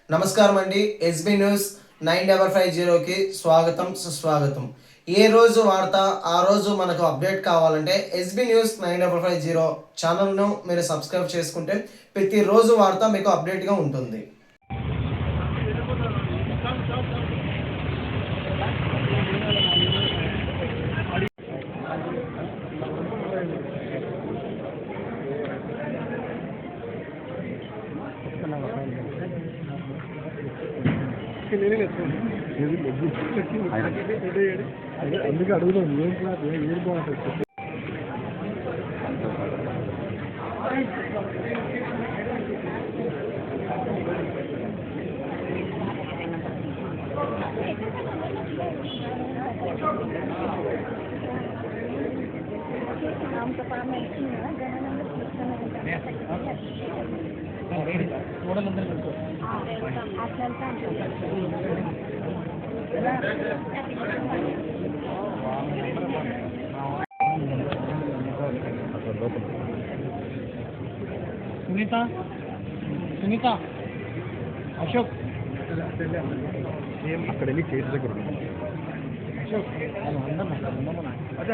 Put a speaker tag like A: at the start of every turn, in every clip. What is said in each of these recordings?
A: నమస్కారం అండి. SB news 9550కి స్వాగతం సుస్వాగతం. ఏ రోజు వార్త ఆ రోజు మనకు అప్డేట్ కావాలంటే ఎస్బీ న్యూస్ 9550 ఛానల్ను మీరు సబ్స్క్రైబ్ చేసుకుంటే ప్రతిరోజు వార్త మీకు అప్డేట్గా ఉంటుంది.
B: అందుకే అడుగుతాం ఏం బాగుంటుంది. సునీత అశోక్ అక్కడ వెళ్ళి కేసు దగ్గర అశోక్ అదే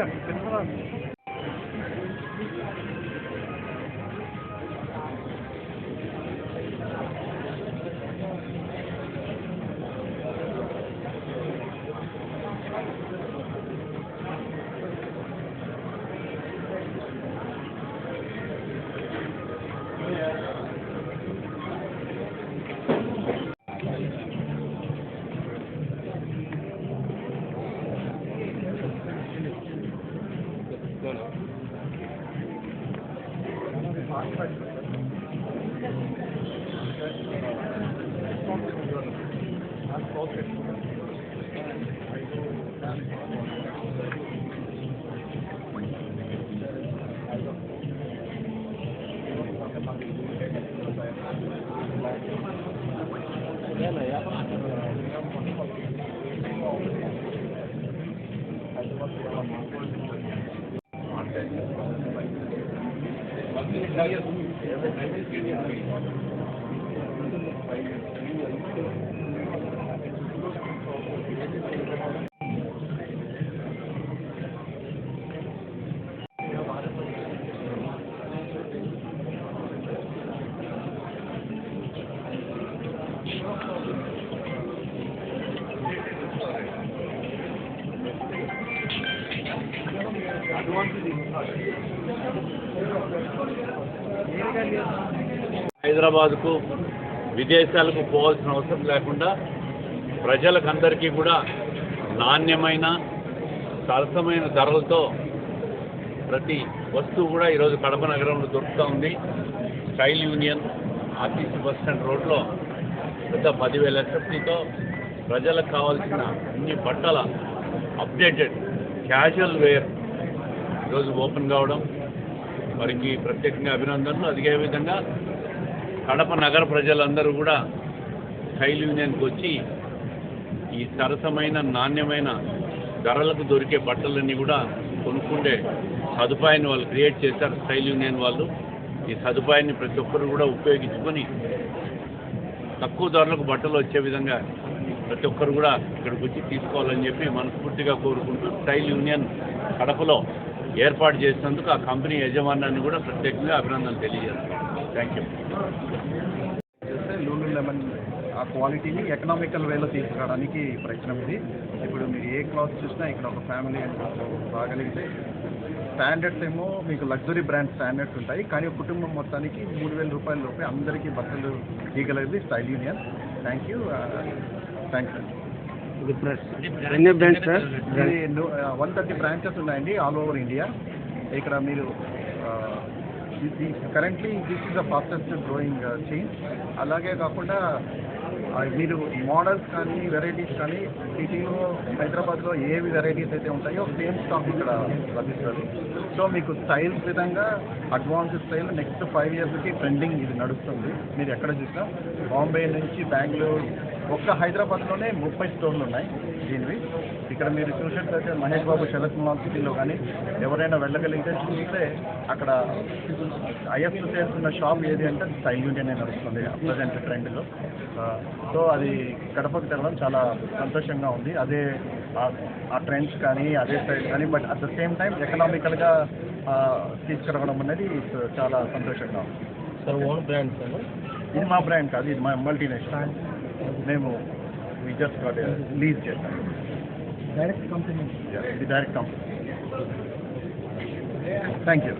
C: హైదరాబాద్కు విదేశాలకు పోవాల్సిన అవసరం లేకుండా ప్రజలకందరికీ కూడా నాణ్యమైన సరసమైన ధరలతో ప్రతి వస్తువు కూడా ఈరోజు కడప నగరంలో దొరుకుతూ ఉంది. Style union RTC bus stand రోడ్లో పెద్ద 10,000 ఎస్ఎఫ్టీతో ప్రజలకు కావాల్సిన అన్ని బట్టల అప్డేటెడ్ క్యాజువల్ వేర్ ఈరోజు ఓపెన్ కావడం వారికి ప్రత్యేకంగా అభినందనలు. అదేవిధంగా కడప నగర ప్రజలందరూ కూడా స్టైల్ యూనియన్కి వచ్చి ఈ సరసమైన నాణ్యమైన ధరలకు దొరికే బట్టలన్నీ కూడా కొనుక్కుండే సదుపాయాన్ని వాళ్ళు క్రియేట్ చేశారు స్టైల్ యూనియన్ వాళ్ళు. ఈ సదుపాయాన్ని ప్రతి ఒక్కరు కూడా ఉపయోగించుకొని తక్కువ ధరలకు బట్టలు వచ్చే విధంగా ప్రతి ఒక్కరు కూడా ఇక్కడికి వచ్చి తీసుకోవాలని చెప్పి మనస్ఫూర్తిగా కోరుకుంటూ స్టైల్ యూనియన్ కడపలో ఏర్పాటు చేసినందుకు ఆ కంపెనీ యజమానాన్ని కూడా ప్రత్యేకంగా అభినందనలు తెలియజేస్తాం. Thank you.
B: లూలు లెమన్ ఆ క్వాలిటీని ఎకనామికల్ వేలో తీసుకురావడానికి ప్రయత్నం ఇది. ఇప్పుడు మీరు ఏ క్లాత్ చూసినా ఇక్కడ ఒక ఫ్యామిలీ రాగలిగితే స్టాండర్డ్స్ ఏమో మీకు లగ్జరీ బ్రాండ్ స్టాండర్డ్స్ ఉంటాయి, కానీ కుటుంబం మొత్తానికి 3,000 రూపాయల లోపే అందరికీ బట్టలు ఇవ్వగలిగింది style union. Thank you. Thanks అండి. 130 బ్రాంచెస్ ఉన్నాయండి ఆల్ ఓవర్ ఇండియా. ఇక్కడ మీరు currently this is the fastest growing chain. అలాగే కాకుండా మీరు మోడల్స్ కానీ వెరైటీస్ కానీ సిటీలో హైదరాబాద్లో ఏవి వెరైటీస్ అయితే ఉంటాయో సేమ్ స్టాక్ ఇక్కడ లభిస్తుంది. సో మీకు స్టైల్స్ విధంగా అడ్వాన్స్ స్టైల్ నెక్స్ట్ 5 yearsకి ట్రెండింగ్ ఇది నడుస్తుంది. మీరు ఎక్కడ చూసినా బాంబే నుంచి బెంగళూరు ఒక్క హైదరాబాద్లోనే 30 స్టోర్లు ఉన్నాయి దీనివి. ఇక్కడ మీరు చూసినట్లయితే మహేష్ బాబు శరత్ మాల్ సిటీలో కానీ ఎవరైనా వెళ్ళగలిగితే చూస్తే అక్కడ హైయెస్ట్ సేల్స్ ఉన్న షాప్ ఏది అంటే స్టైల్ యూనియన్ నడుస్తుంది ప్రజెంట్ ట్రెండ్లో. సో అది కడపకు తెరవడం చాలా సంతోషంగా ఉంది. అదే ఆ ట్రెండ్స్ కానీ అదే సైడ్ కానీ, but at the same time ఎకనామికల్గా తీసుకురావడం అనేది చాలా సంతోషంగా ఉంది.
A: సార్ ఓన్ బ్రాండ్ సార్
B: ఇది మా బ్రాండ్ కాదు, ఇది మా మల్టీనేషనల్. మేము జస్ట్ లీజ్ చేస్తాం.
A: డైరెక్ట్ కంపెనీ
B: ఇది డైరెక్ట్ కంపెనీ. Thank you.